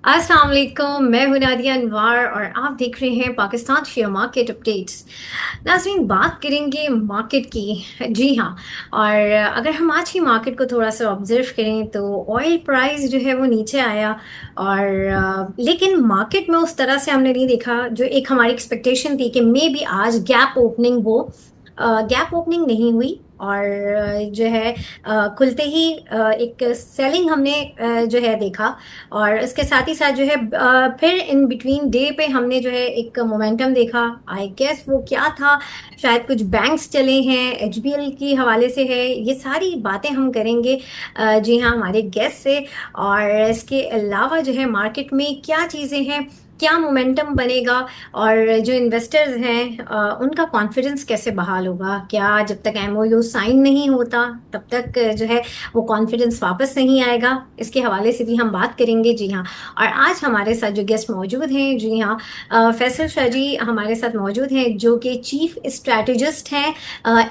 अस्सलाम वालेकुम, मैं हूं नादिया अनवर और आप देख रहे हैं पाकिस्तान शेयर मार्केट अपडेट्स। नाज़रीन, बात करेंगे मार्केट की। जी हाँ। और अगर हम आज की मार्केट को थोड़ा सा ऑब्जर्व करें तो ऑयल प्राइस जो है वो नीचे आया। और लेकिन मार्केट में उस तरह से हमने नहीं देखा जो एक हमारी एक्सपेक्टेशन थी कि मे बी आज गैप ओपनिंग हो। गैप ओपनिंग नहीं हुई। और जो है खुलते ही एक सेलिंग हमने जो है देखा। और इसके साथ ही साथ जो है फिर इन बिटवीन डे पे हमने जो है एक मोमेंटम देखा। आई गेस वो क्या था, शायद कुछ बैंक्स चले हैं, एचबीएल की हवाले से है। ये सारी बातें हम करेंगे जी हाँ, हमारे गेस्ट से। और इसके अलावा जो है मार्केट में क्या चीज़ें हैं, क्या मोमेंटम बनेगा, और जो इन्वेस्टर्स हैं उनका कॉन्फिडेंस कैसे बहाल होगा। क्या जब तक एमओयू साइन नहीं होता तब तक जो है वो कॉन्फिडेंस वापस नहीं आएगा, इसके हवाले से भी हम बात करेंगे। जी हाँ। और आज हमारे साथ जो गेस्ट मौजूद हैं, जी हाँ, फैसल शाह जी हमारे साथ मौजूद हैं जो कि चीफ स्ट्रैटेजिस्ट हैं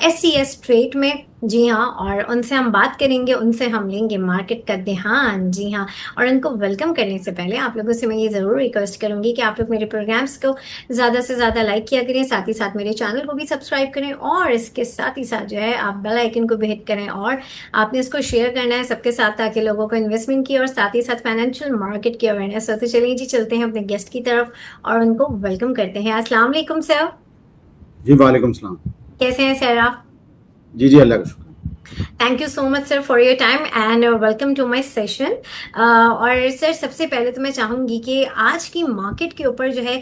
एससीएस ट्रेड में। जी हाँ। और उनसे हम बात करेंगे, उनसे हम लेंगे मार्केट का ध्यान। जी हाँ। और उनको वेलकम करने से पहले आप लोगों से मैं ये ज़रूर रिक्वेस्ट करूंगी कि आप लोग मेरे प्रोग्राम्स को ज़्यादा से ज़्यादा लाइक किया करें, साथ ही साथ मेरे चैनल को भी सब्सक्राइब करें, और इसके साथ ही साथ जो है आप बेल आइकन को भी हिट करें। और आपने इसको शेयर करना है सबके साथ ताकि लोगों को इन्वेस्टमेंट की और साथ ही साथ फाइनेंशियल मार्केट की अवेयरनेस हो। तो चलिए जी, चलते हैं अपने गेस्ट की तरफ और उनको वेलकम करते हैं। अस्सलाम वालेकुम सर। जी वालेकुम सलाम। कैसे हैं सर आप? जी जी, अल्लाह का शुक्र। Thank you so much sir for your time and welcome to my session. और सर, सबसे पहले तो मैं चाहूंगी कि आज की मार्केट के ऊपर जो है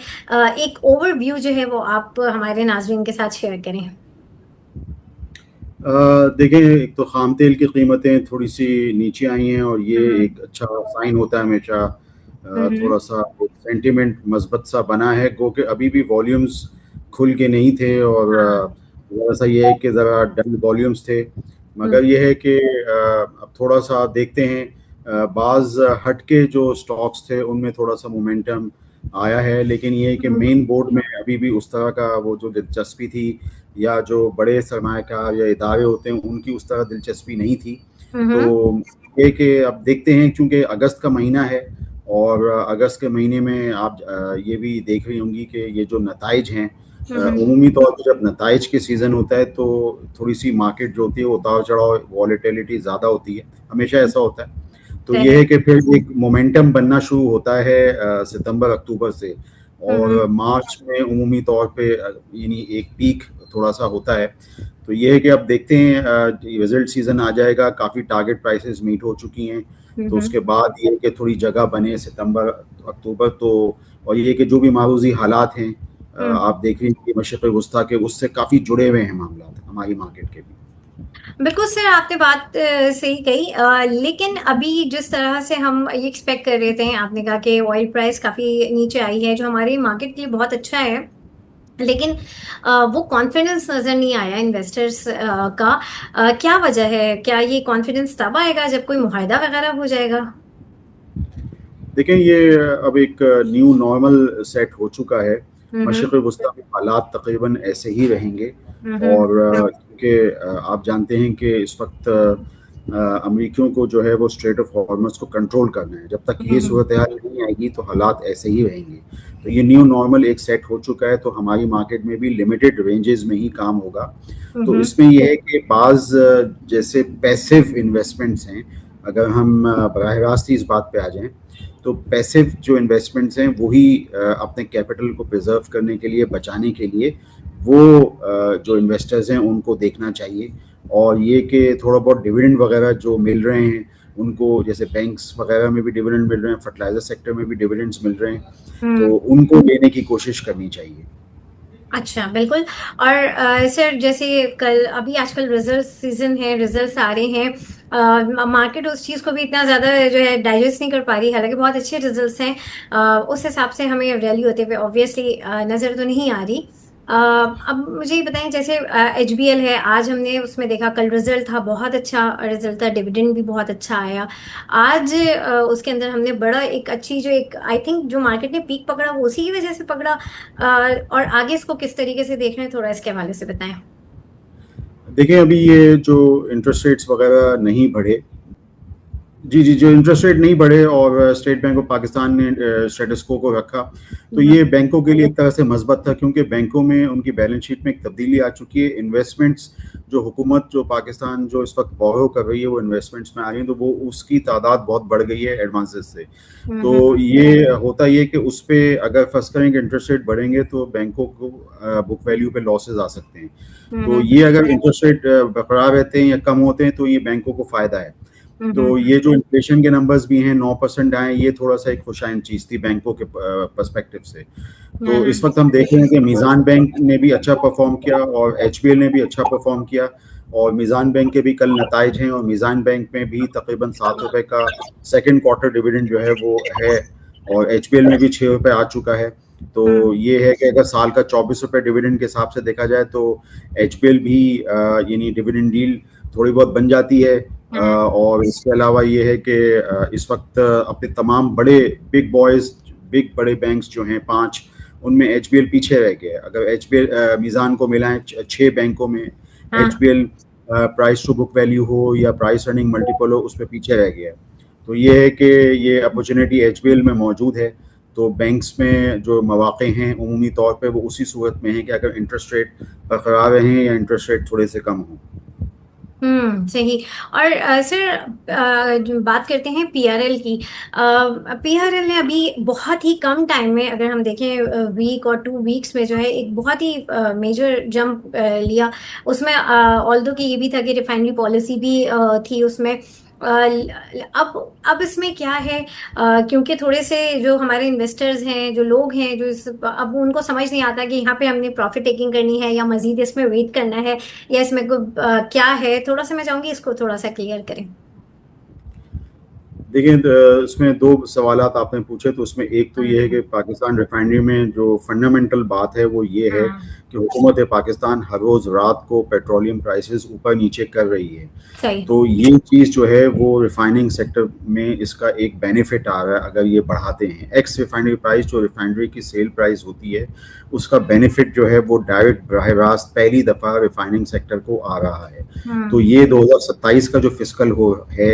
एक ओवरव्यू जो है वो आप हमारे नाजरीन के साथ शेयर करें। देखें, एक तो खाम तेल की कीमतें थोड़ी सी नीचे आई हैं और ये हम्म। एक अच्छा साइन होता है हमेशा। हम्म। थोड़ा सा सेंटिमेंट मजबूत सा बना है, गो कि अभी भी वॉल्यूम्स खुल के नहीं थे और हाँ। थोड़ा सा ये है कि ज़रा डल वॉल्यूम्स थे। मगर ये है कि अब थोड़ा सा देखते हैं। बाज़ हट के जो स्टॉक्स थे उनमें थोड़ा सा मोमेंटम आया है, लेकिन ये है कि हम्म। मेन बोर्ड में अभी भी उस तरह का वो जो दिलचस्पी थी या जो बड़े सरमायाकार या इदारे होते हैं उनकी उस तरह दिलचस्पी नहीं थी। तो हम्म। ये कि अब देखते हैं, क्योंकि अगस्त का महीना है और अगस्त के महीने में आप ये भी देख रही होंगी कि ये जो नताइज हैं, हम्म। उमूमी तौर पर जब नताइज के सीज़न होता है तो थोड़ी सी मार्केट जो होती है वो उतार चढ़ाव वॉलेटिलिटी ज़्यादा होती है, हमेशा ऐसा होता है। तो ये है करेक्ट। कि फिर एक मोमेंटम बनना शुरू होता है सितंबर अक्टूबर से, और हम्म। मार्च में उमूमी तौर पे यानी एक पीक थोड़ा सा होता है। तो ये है कि अब देखते हैं, रिजल्ट सीज़न आ जाएगा, काफ़ी टारगेट प्राइसेस मीट हो चुकी हैं। तो हम्म। उसके बाद ये है कि थोड़ी जगह बने सितंबर अक्टूबर तो। और ये है कि जो भी मारूजी हालात हैं, हम्म। आप देख रही हैं कि मशरक़ वस्ता के उससे काफ़ी जुड़े हुए हैं मामला हमारी मार्केट के भी। बिल्कुल सर, आपने बात सही कही। लेकिन अभी जिस तरह से हम ये एक्सपेक्ट कर रहे थे, आपने कहा कि ऑयल प्राइस काफ़ी नीचे आई है जो हमारी मार्केट के लिए बहुत अच्छा है। लेकिन वो कॉन्फिडेंस नज़र नहीं आया इन्वेस्टर्स का। क्या वजह है? क्या ये कॉन्फिडेंस तब आएगा जब कोई मुआहदा वगैरह हो जाएगा? देखें, ये अब एक न्यू नॉर्मल सेट हो चुका है। हम्म। मशरक़ वस्ता में हालात तकरीबन ऐसे ही रहेंगे। हम्म। और क्योंकि आप जानते हैं कि इस वक्त अमरीकियों को जो है वो स्ट्रेट ऑफ हॉर्मस को कंट्रोल करना है। जब तक ये हम्म। सूरत हाल नहीं आएगी तो हालात ऐसे ही रहेंगे। तो ये न्यू नॉर्मल एक सेट हो चुका है, तो हमारी मार्केट में भी लिमिटेड रेंजेस में ही काम होगा। तो हम्म। इसमें यह है कि बाज़ जैसे पैसिव इन्वेस्टमेंट्स हैं, अगर हम बराह रास्त ही इस बात पे आ जाएं, तो पैसिव जो इन्वेस्टमेंट्स हैं वही अपने कैपिटल को प्रिजर्व करने के लिए, बचाने के लिए, वो जो इन्वेस्टर्स हैं उनको देखना चाहिए। और ये कि थोड़ा बहुत डिविडेंड वगैरह जो मिल रहे हैं उनको, जैसे बैंक्स वगैरह में भी डिविडेंड मिल रहे हैं, फर्टिलाइजर सेक्टर में भी डिविडेंड्स मिल रहे हैं, तो हम्म। उनको लेने की कोशिश करनी चाहिए। अच्छा, बिल्कुल। और सर, जैसे कल अभी आजकल रिजल्ट सीजन है, रिजल्ट्स आ रहे हैं। मार्केट उस चीज़ को भी इतना ज़्यादा जो है डाइजेस्ट नहीं कर पा रही, हालांकि बहुत अच्छे रिजल्ट्स हैं। उस हिसाब से हमें रैली होते हुए ऑब्वियसली नज़र तो नहीं आ रही। अब मुझे ये बताएं, जैसे एचबीएल है, आज हमने उसमें देखा, कल रिजल्ट था, बहुत अच्छा रिजल्ट था, डिविडेंड भी बहुत अच्छा आया। आज उसके अंदर हमने बड़ा एक अच्छी जो एक आई थिंक जो मार्केट ने पीक पकड़ा वो उसी की वजह से पकड़ा। और आगे इसको किस तरीके से देख रहे हैं, थोड़ा इसके हवाले से बताएं। देखिए, अभी ये जो इंटरेस्ट रेट्स वगैरह नहीं बढ़े, जी, जी, जो इंटरेस्ट रेट नहीं बढ़े और स्टेट बैंक ऑफ पाकिस्तान ने स्टेटस को रखा, तो हम्म, ये बैंकों के लिए एक तरह से मस्बत था, क्योंकि बैंकों में उनकी बैलेंस शीट में एक तब्दीली आ चुकी है। इन्वेस्टमेंट्स जो हुकूमत जो पाकिस्तान जो इस वक्त बोरो कर रही है वो इन्वेस्टमेंट्स में आ रही है, तो वो उसकी तादाद बहुत बढ़ गई है एडवांसेस से। तो हम्म, ये होता ये कि उस पे अगर फर्स्ट करें कि इंटरेस्ट रेट बढ़ेंगे तो बैंकों को बुक वैल्यू पे लॉसेस आ सकते हैं। तो हम्म, ये अगर इंटरेस्ट रेट बरकरार रहते हैं या कम होते हैं तो ये बैंकों को फ़ायदा है। तो हम्म, ये जो इन्फ्लेशन के नंबर्स भी हैं 9% आए, ये थोड़ा सा एक खुशाइन चीज़ थी बैंकों के पर्सपेक्टिव से। तो हम्म, इस वक्त हम देख रहे हैं कि मीज़ान बैंक ने भी अच्छा परफॉर्म किया और एचबीएल ने भी अच्छा परफॉर्म किया, और मीज़ान बैंक के भी कल नताइज हैं, और मीज़ान बैंक में भी तकरीबन ₹7 का सेकंड क्वार्टर डिविडेंड जो है वो है, और एचबीएल में भी ₹6 आ चुका है। तो हम्म, ये है कि अगर साल का ₹24 डिविडेंड के हिसाब से देखा जाए तो एचबीएल भी यानी डिविडेंड डील थोड़ी बहुत बन जाती है। हम्म, और इसके अलावा ये है कि इस वक्त अपने तमाम बड़े बिग बॉयज़, बिग बड़े बैंक्स जो हैं 5, उनमें एचबीएल पीछे रह गया है। अगर एचबीएल मीज़ान को मिलाएं 6 बैंकों में हाँ, HBL price to book value हो या प्राइस अर्निंग मल्टीपल हो, उस पर पीछे रह गया है। तो ये है कि ये अपॉर्चुनिटी एचबीएल में मौजूद है। तो बैंक्स में जो मौक़े हैं उमूमी तौर पे वो उसी सूरत में है कि अगर इंटरेस्ट रेट बरकरार रहें या इंटरेस्ट रेट थोड़े से कम हों। सही। और सर, जो बात करते हैं पीआरएल की। पीआरएल ने अभी बहुत ही कम टाइम में, अगर हम देखें वीक और 2 वीक्स में, जो है एक बहुत ही मेजर जंप लिया उसमें। ऑल्दो कि ये भी था कि रिफाइनरी पॉलिसी भी थी उसमें। अब इसमें क्या है, क्योंकि थोड़े से जो हमारे इन्वेस्टर्स हैं, जो लोग हैं, जो अब उनको समझ नहीं आता कि यहाँ पे हमने प्रॉफिट टेकिंग करनी है या मजीद इसमें वेट करना है, या इसमें क्या है। थोड़ा सा मैं चाहूंगी इसको थोड़ा सा क्लियर करें। देखिए, इसमें 2 सवालात आपने पूछे, तो उसमें एक तो ये है कि हम्म, पाकिस्तान रिफाइनरी में जो फंडामेंटल बात है वो ये है हाँ, कि हुकूमत पाकिस्तान हर रोज़ रात को पेट्रोलियम प्राइसेस ऊपर-नीचे कर रही है। सही। तो ये चीज़ जो है वो रिफाइनिंग सेक्टर में इसका एक बेनिफिट आ रहा है अगर ये बढ़ाते हैं। एक्स रिफाइनरी प्राइस जो रिफाइनरी की सेल प्राइस होती है, उसका बेनिफिट जो है वो डायरेक्ट बराह रास्त पहली दफ़ा रिफाइनिंग सेक्टर को आ रहा है। तो हम्म, ये 2027 का जो फिस्कल हो है,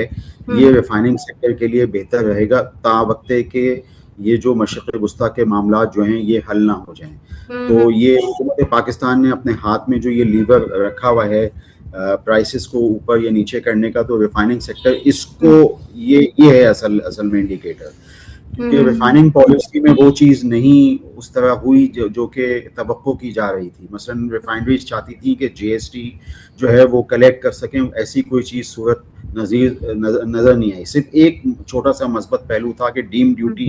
ये हम्म, रिफाइनिंग सेक्टर के लिए बेहतर रहेगा तावक्ते के ये जो मशक़ वस्ता के मामला जो हैं ये हल ना हो जाएं। हम्म, तो ये हुकूमत पाकिस्तान ने अपने हाथ में जो ये लीवर रखा हुआ है प्राइसेस को ऊपर या नीचे करने का, तो रिफाइनिंग सेक्टर इसको, हम्म, ये है असल असल में इंडिकेटर। क्योंकि हम्म, रिफाइनिंग पॉलिसी में वो चीज़ नहीं उस तरह हुई जो कि तवक्को की जा रही थी। मसलन रिफाइनरीज चाहती थी कि जीएसटी जो है वो कलेक्ट कर सकें, ऐसी कोई चीज़ सूरत नज़र नहीं आई। सिर्फ एक छोटा सा मस्बत पहलू था कि डीम हम्म, ड्यूटी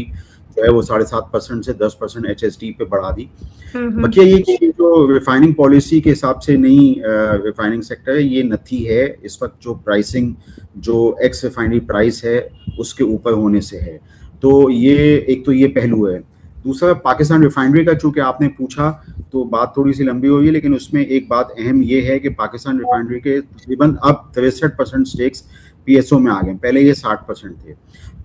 जो है वो 7.5% से 10% एचएसडी पे बढ़ा दी। हम्म, बकिया ये कि जो रिफाइनिंग पॉलिसी के हिसाब से नई रिफाइनिंग सेक्टर है, ये नथी है इस वक्त जो प्राइसिंग जो एक्स रिफाइनरी प्राइस है उसके ऊपर होने से है। तो ये एक तो ये पहलू है। दूसरा, पाकिस्तान रिफाइनरी का चूंकि आपने पूछा तो बात थोड़ी सी लंबी हुई है, लेकिन उसमें एक बात अहम ये है कि पाकिस्तान रिफाइनरी के तकरीबन अब 63% स्टेक्स पीएसओ में आ गए। पहले ये 60% थे।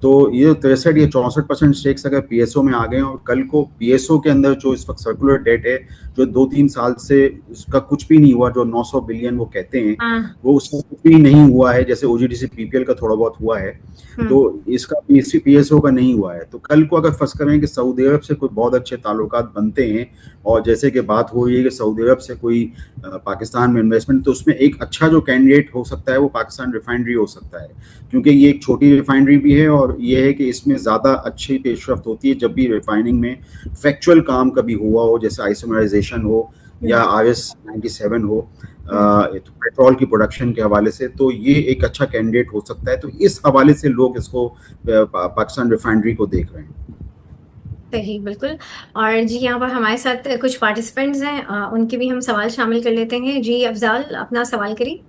तो ये 63 या 64% स्टेक्स अगर पीएसओ में आ गए, और कल को पीएसओ के अंदर जो इस वक्त सर्कुलर डेट है जो 2-3 साल से उसका कुछ भी नहीं हुआ, जो 900 बिलियन वो कहते हैं, हाँ, वो उसका कुछ भी नहीं हुआ है। जैसे ओजीडीसी पीपीएल का थोड़ा बहुत हुआ है, तो हम्म, इसका पीएसओ का नहीं हुआ है। तो कल को अगर फर्ज करें कि सऊदी अरब से कोई बहुत अच्छे ताल्लुकात बनते हैं, और जैसे कि बात हो रही है कि सऊदी अरब से कोई पाकिस्तान में इन्वेस्टमेंट, तो उसमें एक अच्छा जो कैंडिडेट हो सकता है वो पाकिस्तान रिफाइनरी हो सकता है, क्योंकि ये एक छोटी रिफाइनरी भी है, और ये है कि इसमें ज़्यादा अच्छी पेशरफ्त होती है जब भी रिफाइनिंग में फैक्चुअल काम कभी हुआ हो, जैसे आइसोमराइजेशन हो या हम्म, RS-97 हो, हम्म, तो पेट्रोल की प्रोडक्शन के हवाले से, तो ये एक अच्छा कैंडिडेट हो सकता है। तो इस हवाले से लोग इसको पाकिस्तान रिफाइनरी को देख रहे हैं। सही, बिल्कुल। और जी, यहाँ पर हमारे साथ कुछ पार्टिसिपेंट्स हैं, उनके भी हम सवाल शामिल कर लेते हैं। जी अफजाल, अपना सवाल करिए।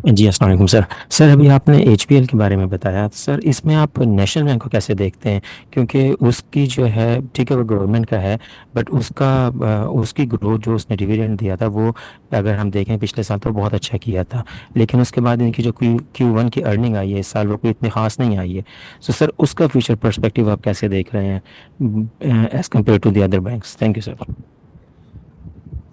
जी, अस्सलाम वालेकुम सर। सर, अभी आपने एचपीएल के बारे में बताया। सर, इसमें आप नेशनल बैंक को कैसे देखते हैं? क्योंकि उसकी जो है, ठीक है, वो गवर्नमेंट का है, बट उसकी ग्रोथ जो उसने डिविडेंड दिया था, वो अगर हम देखें पिछले साल तो बहुत अच्छा किया था। लेकिन उसके बाद इनकी जो क्यू वन की अर्निंग आई है इस साल, वो कोई इतनी ख़ास नहीं आई है। सो सर, उसका फ्यूचर पर्सपेक्टिव आप कैसे देख रहे हैं as compare to the other banks? Thank you sir.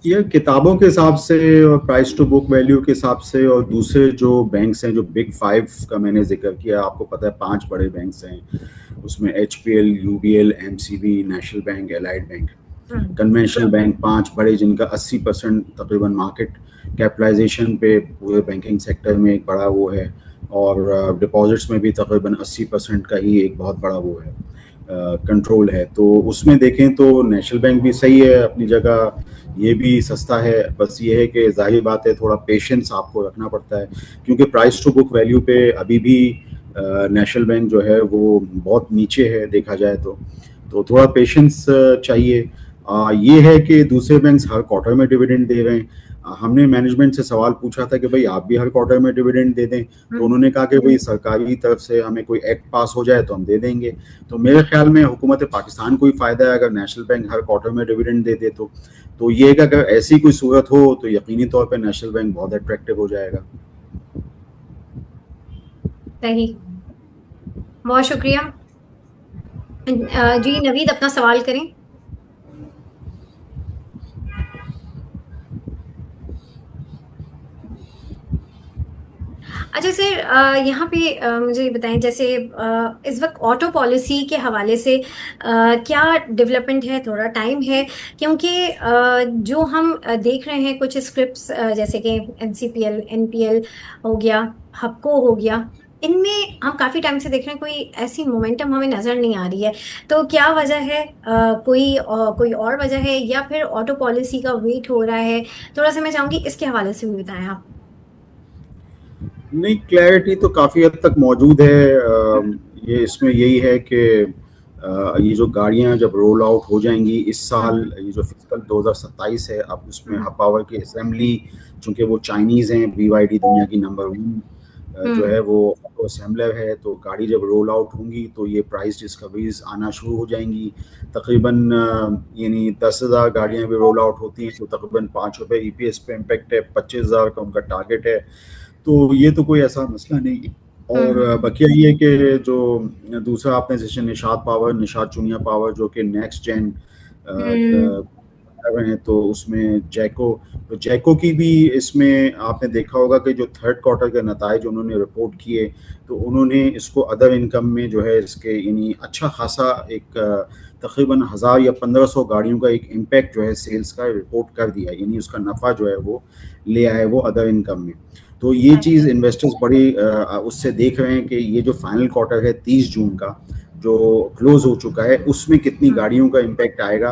ये किताबों के हिसाब से और प्राइस टू बुक वैल्यू के हिसाब से और दूसरे जो बैंक्स हैं, जो बिग 5 का मैंने जिक्र किया, आपको पता है 5 बड़े बैंक्स हैं उसमें, HPL, UBL, MCB, national bank, allied bank, conventional bank, 5 बड़े जिनका 80% तकरीबन मार्केट कैपिटलाइजेशन पे पूरे बैंकिंग सेक्टर में एक बड़ा वो है, और डिपॉजिट्स में भी तकरीबन 80% का ही एक बहुत बड़ा वो है, कंट्रोल है। तो उसमें देखें तो नेशनल बैंक भी सही है अपनी जगह, ये भी सस्ता है। बस ये है कि जाहिर बात है थोड़ा पेशेंस आपको रखना पड़ता है, क्योंकि प्राइस टू बुक वैल्यू पे अभी भी नेशनल बैंक जो है वो बहुत नीचे है देखा जाए तो थोड़ा पेशेंस चाहिए। ये है कि दूसरे बैंक्स हर क्वार्टर में डिविडेंड दे रहे हैं। हमने मैनेजमेंट से सवाल पूछा था कि भाई आप भी हर क्वार्टर में डिविडेंड दे दें, तो उन्होंने कहा कि भाई सरकारी तरफ से हमें कोई एक्ट पास हो जाए तो हम दे देंगे। तो मेरे ख्याल में हुकूमत पाकिस्तान को ही फ़ायदा है अगर नेशनल बैंक हर क्वार्टर में डिविडेंड दे दे तो ये कि अगर ऐसी कोई सूरत हो तो यकीनी तौर पर नेशनल बैंक बहुत अट्रैक्टिव हो जाएगा। सही, बहुत शुक्रिया। जी नवीद, अपना सवाल करें। अच्छा सर, यहाँ पे मुझे ये बताएं, जैसे इस वक्त ऑटो पॉलिसी के हवाले से क्या डेवलपमेंट है, थोड़ा टाइम है, क्योंकि जो हम देख रहे हैं कुछ स्क्रिप्ट्स, जैसे कि एनसीपीएल, एनपीएल हो गया, हपको हो गया, इनमें हम काफ़ी टाइम से देख रहे हैं कोई ऐसी मोमेंटम हमें नज़र नहीं आ रही है। तो क्या वजह है? कोई और वजह है, या फिर ऑटो पॉलिसी का वेट हो रहा है? थोड़ा सा मैं चाहूँगी इसके हवाले से भी बताएं आप। नहीं, क्लैरिटी तो काफ़ी हद तक मौजूद है। ये इसमें यही है कि ये जो गाड़ियां जब रोल आउट हो जाएंगी इस साल, ये जो फिजिकल 2027 है, अब उसमें हब पावर की असेंबली, चूंकि वो चाइनीज़ हैं, बीवाईडी दुनिया की नंबर 1 जो है वो ऑटो असेंबलर है, तो गाड़ी जब रोल आउट होंगी तो ये प्राइस डिस्कवरीज आना शुरू हो जाएंगी। तकरीबन यानी 10,000 गाड़ियां भी रोल आउट होती हैं तो तकरीबन ₹5 ईपीएस पे इम्पेक्ट है, 25,000 का उनका टारगेट है। तो ये तो कोई ऐसा मसला नहीं है। और बकिया ये कि जो दूसरा आपने जैसे निशात पावर, निशात चुनिया पावर जो कि नेक्स्ट जेन कर रहे हैं, तो उसमें जैको की भी, इसमें आपने देखा होगा कि जो थर्ड क्वार्टर के नताइज उन्होंने रिपोर्ट किए तो उन्होंने इसको अदर इनकम में जो है इसके यानी अच्छा खासा एक तकरीबन 1000 या 1500 गाड़ियों का एक इम्पैक्ट जो है सेल्स का रिपोर्ट कर दिया, यानी उसका नफ़ा जो है वो ले आए वो अदर इनकम में। तो ये चीज़ इन्वेस्टर्स बड़ी उससे देख रहे हैं कि ये जो फाइनल क्वार्टर है 30 जून का जो क्लोज हो चुका है, उसमें कितनी गाड़ियों का इम्पैक्ट आएगा।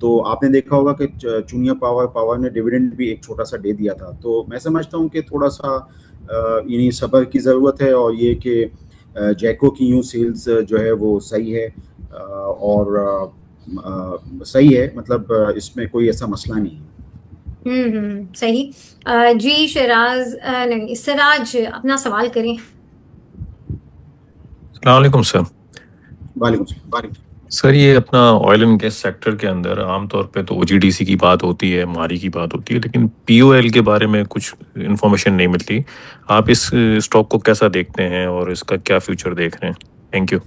तो आपने देखा होगा कि चुनिया पावर ने डिविडेंड भी एक छोटा सा दे दिया था। तो मैं समझता हूँ कि थोड़ा सा यानी सब्र की ज़रूरत है, और ये कि जैको की यूँ सेल्स जो है वो सही है, और सही है, मतलब इसमें कोई ऐसा मसला नहीं है। सही। जी शराज, नहीं सिराज, अपना सवाल करें। अस्सलामुअलैकुम सर। वालेकुम। सर ये अपना ऑयल एंड गैस सेक्टर के अंदर आमतौर पे तो ओजीडीसी की बात होती है, मारी की बात होती है, लेकिन पीओएल के बारे में कुछ इन्फॉर्मेशन नहीं मिलती। आप इस स्टॉक को कैसा देखते हैं और इसका क्या फ्यूचर देख रहे हैं? Thank you.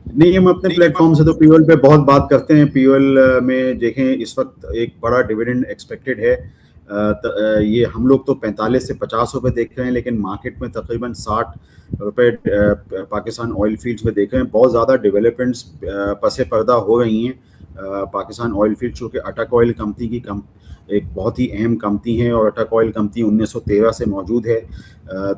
नहीं, हम अपने प्लेटफॉर्म से तो पीओएल पे बहुत बात करते हैं। पीओएल में देखें इस वक्त एक बड़ा डिविडेंड एक्सपेक्टेड है। ये हम लोग तो 45 से 50 रुपए देख रहे हैं, लेकिन मार्केट में तकरीबन 60 रुपए पाकिस्तान ऑयल फील्ड्स में देख रहे हैं। बहुत ज़्यादा डेवलपमेंट्स पसे पर्दा हो रही हैं। पाकिस्तान ऑयल फील्ड चूँकि अटक ऑयल कंपनी की एक बहुत ही अहम कंपनी है, और अटक ऑयल कंपनी 1913 से मौजूद है।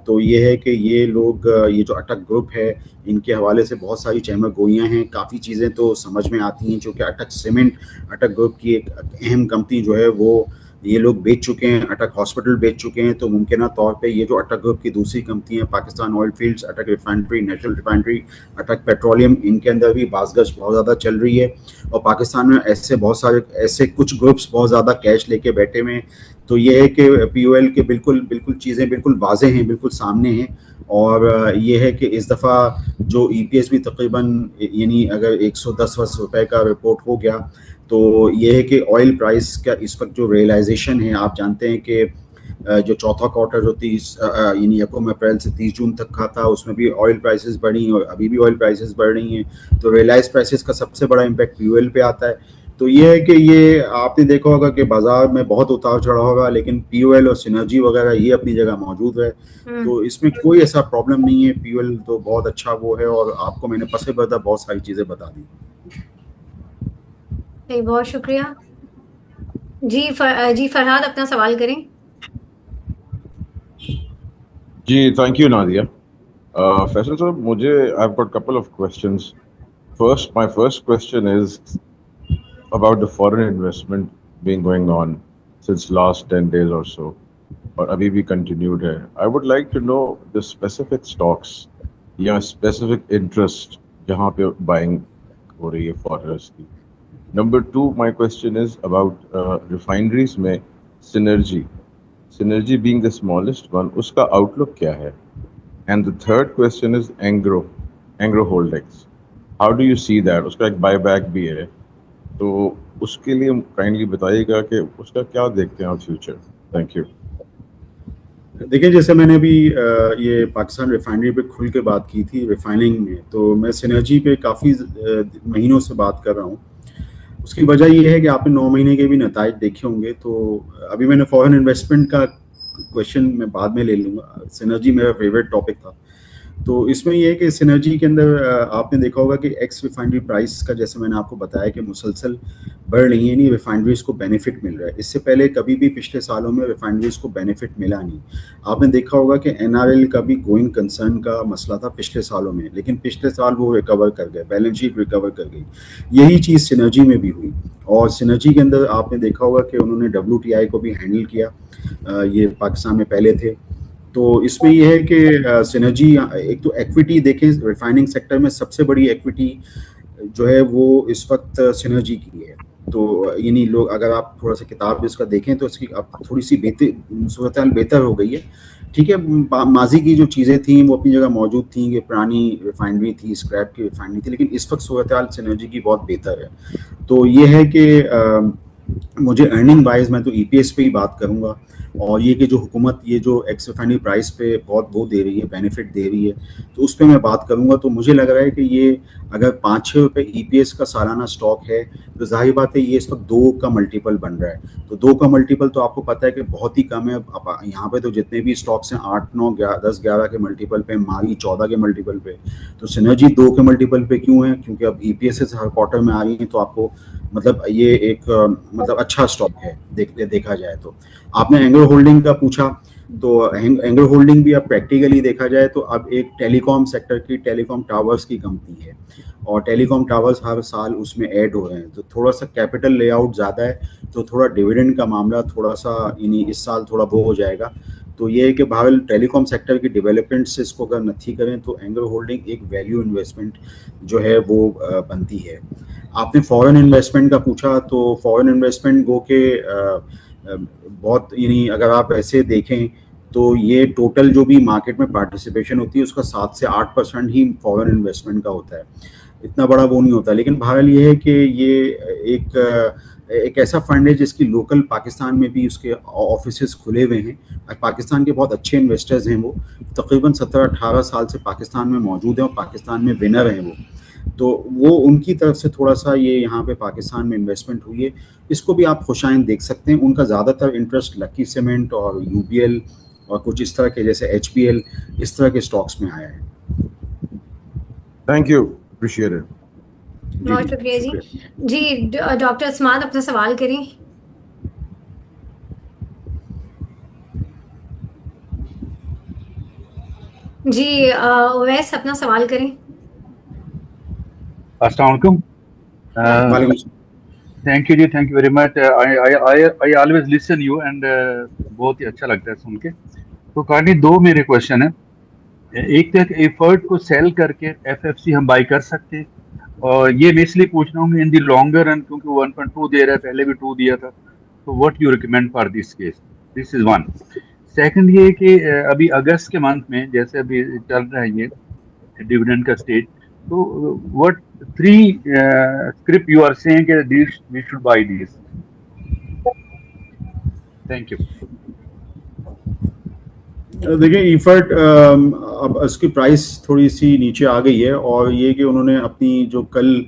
तो ये है कि ये लोग, ये जो अटक ग्रुप है, इनके हवाले से बहुत सारी चहम गोइयाँ हैं, काफ़ी चीज़ें तो समझ में आती हैं, चूँकि अटक सीमेंट, अटक ग्रुप की एक अहम कंपनी जो है वो ये लोग बेच चुके हैं, अटक हॉस्पिटल बेच चुके हैं। तो मुमकिन तौर पे ये जो अटक ग्रुप की दूसरी कंपनी है, पाकिस्तान ऑयल फील्ड्स, अटक रिफाइनरी, नेशनल रिफाइनरी, अटक पेट्रोलियम, इनके अंदर भी बाज़गश बहुत ज़्यादा चल रही है। और पाकिस्तान में ऐसे बहुत सारे ऐसे कुछ ग्रुप्स बहुत ज़्यादा कैश लेके बैठे हुए हैं। तो ये है कि पीओएल के बिल्कुल चीज़ें बिल्कुल वाज़े हैं, बिल्कुल सामने हैं। और ये है कि इस दफ़ा जो ईपीएस भी तकरीबन, यानी अगर 110 रुपए का रिपोर्ट हो गया, तो ये है कि ऑयल प्राइस का इस वक्त जो रियलाइजेशन है, आप जानते हैं कि जो चौथा क्वार्टर जो 30 यानी 1 अप्रैल से 30 जून तक का था, उसमें भी ऑयल प्राइसेस बढ़ी और अभी भी ऑयल प्राइसेस बढ़ रही हैं। तो रियलाइज प्राइसेस का सबसे बड़ा इम्पैक्ट पीओएल पे आता है। तो ये है कि ये आपने देखा होगा कि बाजार में बहुत उतार चढ़ाव होगा, लेकिन पीओएल और सिनर्जी वगैरह ये अपनी जगह मौजूद है, तो इसमें कोई ऐसा प्रॉब्लम नहीं है। पीओएल तो बहुत अच्छा वो है, और आपको मैंने पसे बता बहुत सारी चीजें बता दी। बहुत शुक्रिया जी। जी फरहाद, अपना सवाल करें। जी, थैंक यू नादिया। फैसल साहब, मुझे I have got couple of questions. My first question is about the foreign investment being going on since last 10 days or so, और अभी भी continued है. I would like to know the specific stocks या specific interest जहाँ पे buying हो रही है foreigners की. Number 2, my question is about refineries में Synergy being the smallest one, उसका outlook क्या है? And the third question is Angro Holdings. How do you see that? उसका एक buyback भी है, तो उसके लिए काइंडली बताइएगा कि उसका क्या देखते हैं आप फ्यूचर। Thank you. देखिए, जैसे मैंने अभी ये पाकिस्तान रिफाइनरी पे खुल के बात की थी रिफाइनिंग में, तो मैं सिनर्जी पे काफ़ी महीनों से बात कर रहा हूँ। उसकी वजह ये है कि आपने 9 महीने के भी नताइज देखे होंगे। तो अभी मैंने फॉरेन इन्वेस्टमेंट का क्वेश्चन मैं बाद में ले लूँगा, सिनर्जी मेरा फेवरेट टॉपिक था। तो इसमें ये है कि सिनर्जी के अंदर आपने देखा होगा कि एक्स रिफाइनरी प्राइस का, जैसे मैंने आपको बताया कि मुसलसल बढ़ रही है, नहीं रिफाइनरीज को बेनिफिट मिल रहा है। इससे पहले कभी भी पिछले सालों में रिफाइनरीज को बेनिफिट मिला नहीं। आपने देखा होगा कि एनआरएल का भी गोइंग कंसर्न का मसला था पिछले सालों में, लेकिन पिछले साल वो रिकवर कर गए, बैलेंस शीट रिकवर कर गई। यही चीज़ सिनर्जी में भी हुई, और सिनर्जी के अंदर आपने देखा होगा कि उन्होंने WTI को भी हैंडल किया। ये पाकिस्तान में पहले थे। तो इसमें यह है कि सिनर्जी, एक तो एक्विटी देखें, रिफाइनिंग सेक्टर में सबसे बड़ी एक्विटी जो है वो इस वक्त सिनर्जी की है। तो यानी लोग, अगर आप थोड़ा सा किताब इसका देखें तो इसकी अब थोड़ी सी सूरत हाल बेहतर हो गई है। ठीक है, माजी की जो चीज़ें थी वो अपनी जगह मौजूद थी, कि पुरानी रिफाइनरी थी, स्क्रैप की रिफाइनरी थी, लेकिन इस वक्त सूरत हाल सिनर्जी की बहुत बेहतर है। तो ये है कि मुझे अर्निंग वाइज मैं तो EPS पे ही बात करूँगा, और ये कि जो हुकूमत ये जो एक्स रिफाइनरी प्राइस पे बहुत वो दे रही है, बेनिफिट दे रही है, तो उस पर मैं बात करूँगा। तो मुझे लग रहा है कि ये अगर 5-6 रुपये EPS का सालाना स्टॉक है, तो जाहिर बात है ये इस वक्त 2 का मल्टीपल बन रहा है। तो 2 का मल्टीपल तो आपको पता है कि बहुत ही कम है। अब यहाँ पे तो जितने भी स्टॉक्स हैं 8, 9, 10, 11 के मल्टीपल पे, मारी 14 के मल्टीपल पे, तो सिनर्जी 2 के मल्टीपल पे क्यों है? क्योंकि अब EPS हर क्वार्टर में आ रही है, तो आपको मतलब ये एक मतलब अच्छा स्टॉक है देखा जाए तो। आपने एंग्रो होल्डिंग का पूछा, तो एंग्रो होल्डिंग भी अब प्रैक्टिकली देखा जाए तो अब एक टेलीकॉम सेक्टर की, टेलीकॉम टावर्स की कंपनी है, और टेलीकॉम टावर्स हर साल उसमें ऐड हो रहे हैं। तो थोड़ा सा कैपिटल लेआउट ज़्यादा है, तो थोड़ा डिविडेंड का मामला थोड़ा सा यानी इस साल थोड़ा वो हो जाएगा। तो ये है कि बहरहाल टेलीकॉम सेक्टर की डेवलपमेंट से इसको अगर नथी करें तो एंग्रो होल्डिंग एक वैल्यू इन्वेस्टमेंट जो है वो बनती है। आपने फॉरेन इन्वेस्टमेंट का पूछा, तो फॉरेन इन्वेस्टमेंट गो के बहुत, यानी अगर आप ऐसे देखें तो ये टोटल जो भी मार्केट में पार्टिसिपेशन होती है उसका 7 से 8% ही फॉरेन इन्वेस्टमेंट का होता है। इतना बड़ा वो नहीं होता, लेकिन बहरहाल ये है कि ये एक ऐसा फंड है जिसकी लोकल पाकिस्तान में भी उसके ऑफिसेस खुले हुए हैं। पाकिस्तान के बहुत अच्छे इन्वेस्टर्स हैं, वो तकरीबन 17-18 साल से पाकिस्तान में मौजूद हैं और पाकिस्तान में विनर हैं वो। तो वो उनकी तरफ से थोड़ा सा ये यहाँ पे पाकिस्तान में इन्वेस्टमेंट हुई है, इसको भी आप खुशाइन देख सकते हैं। उनका ज़्यादातर इंटरेस्ट लकी सीमेंट और UBL और कुछ इस तरह के, जैसे HPL, इस तरह के स्टॉक्स में आया है। Thank you, appreciate it. बहुत शुक्रिया जी। डॉक्टर अस्माद, अपना सवाल करें। जी ओवैस, अपना सवाल करें। अस्सलाम वालेकुम। थैंक यू जी, thank you very much. I always listen you and बहुत ही अच्छा लगता है सुन के। तो काइंडली 2 मेरे क्वेश्चन है। एक तो एफर्ट को सेल करके FFC हम बाई कर सकते हैं, और ये मैं इसलिए पूछ रहा हूँ इन दी लॉन्गर रन, क्योंकि 1.2 दे रहा है, पहले भी 2 दिया था। तो what you recommend for this case? This is one. Second ये कि अभी अगस्त के मंथ में जैसे अभी चल रहा है ये डिविडेंड का स्टेज, तो what 3 script you are saying कि this we should buy this? Thank you. देखिए, इफर्ट अब उसकी प्राइस थोड़ी सी नीचे आ गई है, और ये कि उन्होंने अपनी जो कल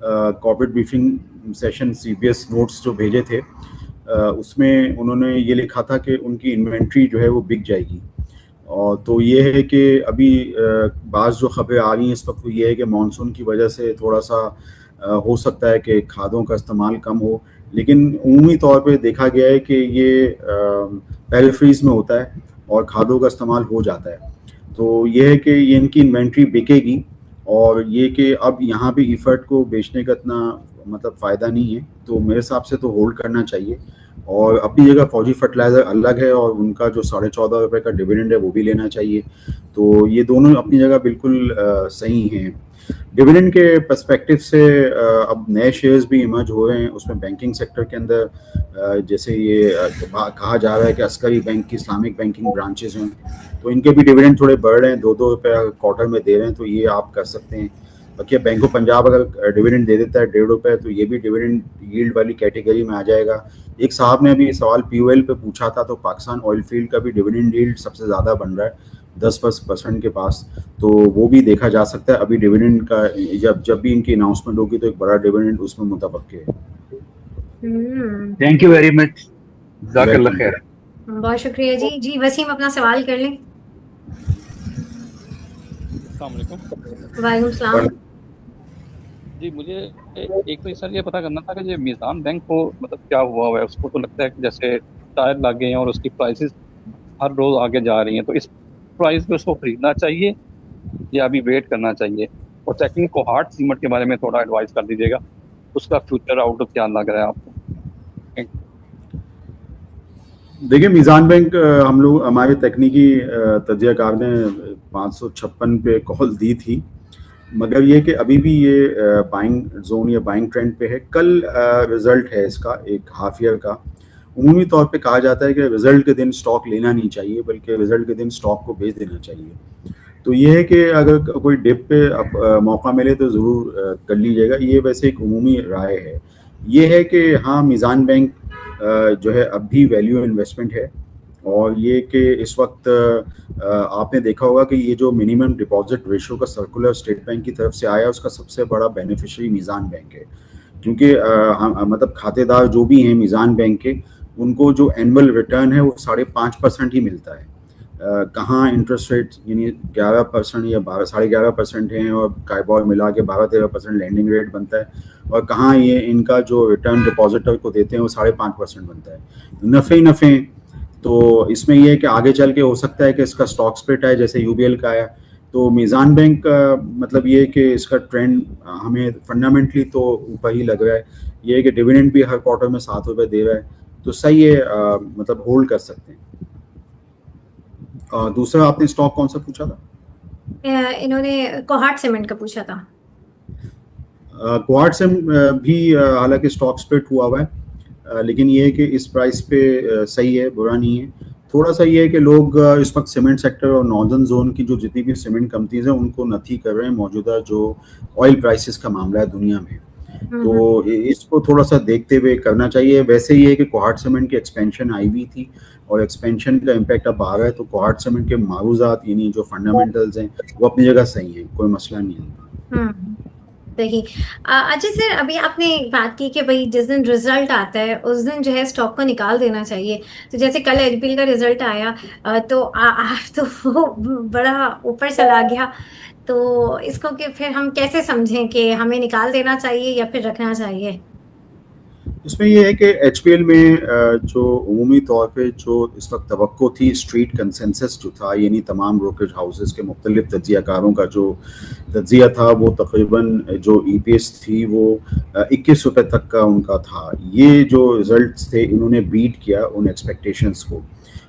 corporate briefing session CBS notes जो भेजे थे उसमें उन्होंने ये लिखा था कि उनकी इन्वेंट्री जो है वो बिक जाएगी। और तो ये है कि अभी बाज़ जो खबरें आ रही हैं इस वक्त वो ये है कि मानसून की वजह से थोड़ा सा हो सकता है कि खादों का इस्तेमाल कम हो, लेकिन उमूमी तौर पे देखा गया है कि ये पहले फ्रीज में होता है और खादों का इस्तेमाल हो जाता है। तो ये है कि ये इनकी इन्वेंट्री बिकेगी और ये कि अब यहाँ भी इफ़र्ट को बेचने का इतना मतलब फ़ायदा नहीं है, तो मेरे हिसाब से तो होल्ड करना चाहिए। और अपनी जगह फौजी फर्टिलाइज़र अलग है और उनका जो 14.5 रुपये का डिविडेंड है वो भी लेना चाहिए। तो ये दोनों अपनी जगह बिल्कुल सही हैं। डिविडेंड के पर्सपेक्टिव से अब नए शेयर्स भी इमर्ज हो रहे हैं, उसमें बैंकिंग सेक्टर के अंदर जैसे ये कहा जा रहा है कि अस्करी बैंक की इस्लामिक बैंकिंग ब्रांचेज हैं, तो इनके भी डिविडेंड थोड़े बढ़ रहे हैं, 2-2 रुपये क्वार्टर में दे रहे हैं, तो ये आप कर सकते हैं। बाकी बैंक ऑफ पंजाब अगर डिविडेंड दे देता है 1.5 रुपये तो ये भी डिविडेंड यील्ड वाली कैटेगरी में आ जाएगा। एक साहब ने अभी सवाल POL पे पूछा था, तो पाकिस्तान ऑयल फील्ड का भी डिविडेंड यील्ड सबसे ज़्यादा बन रहा है 10% के पास, तो वो भी देखा जा सकता है। अभी डिविडेंड का जब भी इनकी अनाउंसमेंट होगी तो एक बड़ा डिविडेंड उसमें मुतवक्के है। थैंक यू वेरी मच, जज़ाकल्लाह खैर। बहुत शुक्रिया जी। जी वसीम अपना सवाल कर लें। अस्सलाम वालेकुम। वालेकुम सलाम। जी मुझे एक तो सर ये पता करना था कि जो मीज़ान बैंक को मतलब क्या हुआ है, उसको तो लगता है कि जैसे टायर लगे हैं और उसकी प्राइसेस हर रोज़ आगे जा रही हैं, तो इस प्राइस पे उसको खरीदना चाहिए या अभी वेट करना चाहिए? और सेकंड कोहार्ट सीमेंट के बारे में थोड़ा एडवाइस कर दीजिएगा, उसका फ्यूचर आउटलुक क्या लग रहा है आपको? देखिए मीज़ान बैंक हम लोग हमारे तकनीकी तज्ज़ियाकार ने 556 पे कॉल दी थी, मगर ये कि अभी भी ये बाइंग जोन या बाइंग ट्रेंड पे है। कल रिज़ल्ट है इसका एक हाफ ईयर का। उमूमी तौर पे कहा जाता है कि रिज़ल्ट के दिन स्टॉक लेना नहीं चाहिए, बल्कि रिज़ल्ट के दिन स्टॉक को बेच देना चाहिए। तो ये है कि अगर कोई डिप पे अब मौका मिले तो ज़रूर कर लीजिएगा, ये वैसे एक उमूमी राय है। ये है कि हाँ मीज़ान बैंक जो है अब भी वैल्यू इन्वेस्टमेंट है, और ये कि इस वक्त आपने देखा होगा कि ये जो मिनिमम डिपॉजिट रेशो का सर्कुलर स्टेट बैंक की तरफ से आया उसका सबसे बड़ा बेनिफिशियरी मीज़ान बैंक है, क्योंकि मतलब खातेदार जो भी हैं मीज़ान बैंक के, उनको जो एनुअल रिटर्न है वो 5.5% ही मिलता है। कहाँ इंटरेस्ट रेट यानी 11% या 11.5% हैं और काइबॉर मिला के 12-13% लैंडिंग रेट बनता है, और कहाँ ये इनका जो रिटर्न डिपॉजिटर को देते हैं वो 5.5% बनता है। नफ़े तो इसमें ये है कि आगे चल के हो सकता है कि इसका स्टॉक स्प्लिट आए जैसे UBL का आया। तो मीज़ान बैंक का मतलब ये है कि इसका ट्रेंड हमें फंडामेंटली तो ऊपर ही लग रहा है। ये है कि डिविडेंड भी हर क्वार्टर में 7 रुपये दे रहा है, तो सही है, मतलब होल्ड कर सकते हैं। दूसरा आपने स्टॉक कौन सा पूछा था? इन्होंने कोहार्ट सीमेंट का पूछा था। कोहार्ट से भी हालांकि स्टॉक स्प्लिट हुआ है, लेकिन ये है कि इस प्राइस पे सही है, बुरा नहीं है। थोड़ा सा ये है कि लोग इस वक्त सीमेंट सेक्टर और नॉर्दर्न जोन की जो जितनी भी सीमेंट कंपनीज हैं उनको नथी कर रहे हैं मौजूदा जो ऑयल प्राइसेस का मामला है दुनिया में, तो इसको थोड़ा सा देखते हुए करना चाहिए। वैसे ही है कि कोहार्ट सीमेंट की एक्सपेंशन आई हुई थी और एक्सपेंशन का इम्पैक्ट अब आ रहा है, तो कोहार्ट सीमेंट के मारूजात यानी जो फंडामेंटल्स हैं वो अपनी जगह सही हैं, कोई मसला नहीं है। सही। अच्छा सर, अभी आपने एक बात की कि भाई जिस दिन रिजल्ट आता है उस दिन जो है स्टॉक को निकाल देना चाहिए। तो जैसे कल HPL का रिजल्ट आया तो तो वो बड़ा ऊपर चला गया, तो इसको कि फिर हम कैसे समझें कि हमें निकाल देना चाहिए या फिर रखना चाहिए? इसमें यह है कि HPL में जो उमूमी तौर पे जो इस वक्त तवक्को थी, स्ट्रीट कंसेंसस जो था यानी तमाम ब्रोकरेज हाउसेस के मुख्तलिफ तज्ज़ियाकारों का जो तज्ज़िया था वो तकरीबन जो EPS थी वो 21 रुपये तक का उनका था। ये जो रिजल्ट्स थे इन्होंने बीट किया उन एक्सपेक्टेशंस को,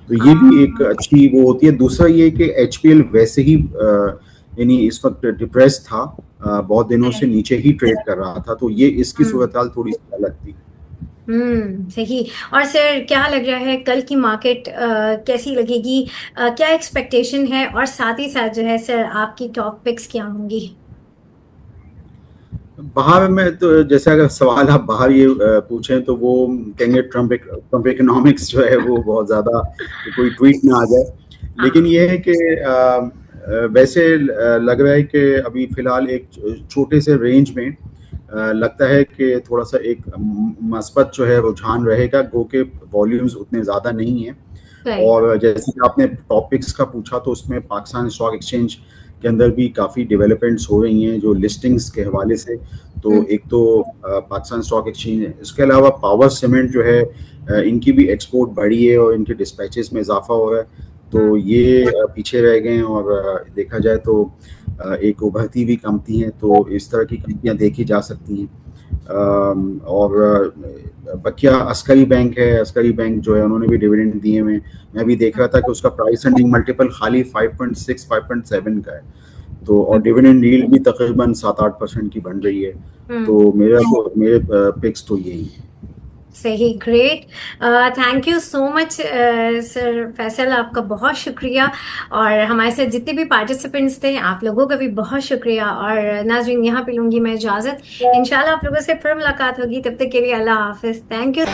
तो ये भी एक अच्छी वो होती है। दूसरा ये कि HPL वैसे ही यानी इस वक्त डिप्रेस था, बहुत दिनों से नीचे ही ट्रेड कर रहा था, तो ये इसकी सूरत हाल थोड़ी सी अलग थी। सही। और सर क्या लग रहा है कल की मार्केट कैसी लगेगी, क्या एक्सपेक्टेशन है, और साथ ही साथ जो है सर आपकी टॉप पिक्स क्या होंगी? बाहर में तो जैसे अगर सवाल आप बाहर ये पूछें तो वो कहेंगे ट्रम्प इकोनॉमिक्स जो है वो बहुत ज़्यादा कोई ट्वीट ना आ जाए, लेकिन ये है कि वैसे लग रहा है कि अभी फ़िलहाल एक छोटे से रेंज में लगता है कि थोड़ा सा एक मस्बत जो है रुझान रहेगा, गो के वॉल्यूम्स उतने ज़्यादा नहीं हैं। राइट। और जैसे कि आपने टॉपिक्स का पूछा, तो उसमें पाकिस्तान स्टॉक एक्सचेंज के अंदर भी काफ़ी डेवलपमेंट्स हो रही हैं जो लिस्टिंग्स के हवाले से। तो एक तो पाकिस्तान स्टॉक एक्सचेंज है, इसके अलावा पावर सीमेंट जो है इनकी भी एक्सपोर्ट बढ़ी है और इनके डिस्पैचेस में इजाफा हो रहा है। तो ये पीछे रह गए हैं। और देखा जाए तो एक उभरती हुई कंपनी है, तो इस तरह की कंपनियां देखी जा सकती हैं। और बकिया अस्करी बैंक है, अस्करी बैंक जो है उन्होंने भी डिविडेंड दिए हुए। मैं भी देख रहा था कि उसका प्राइस अर्निंग मल्टीपल खाली 5.6 5.7 का है। तो और डिविडेंड यील्ड भी तकरीबन 7-8% की बन रही है। तो मेरे पिक्स तो यही है। सही, great. Thank you so much sir Faisal, आपका बहुत शुक्रिया। और हमारे साथ जितने भी पार्टिसिपेंट्स थे, आप लोगों का भी बहुत शुक्रिया। और नाज़रीन, यहाँ पे लूँगी मैं इजाज़त। इंशाल्लाह आप लोगों से फिर मुलाकात होगी, तब तक के लिए अल्लाह हाफिज़। Thank you.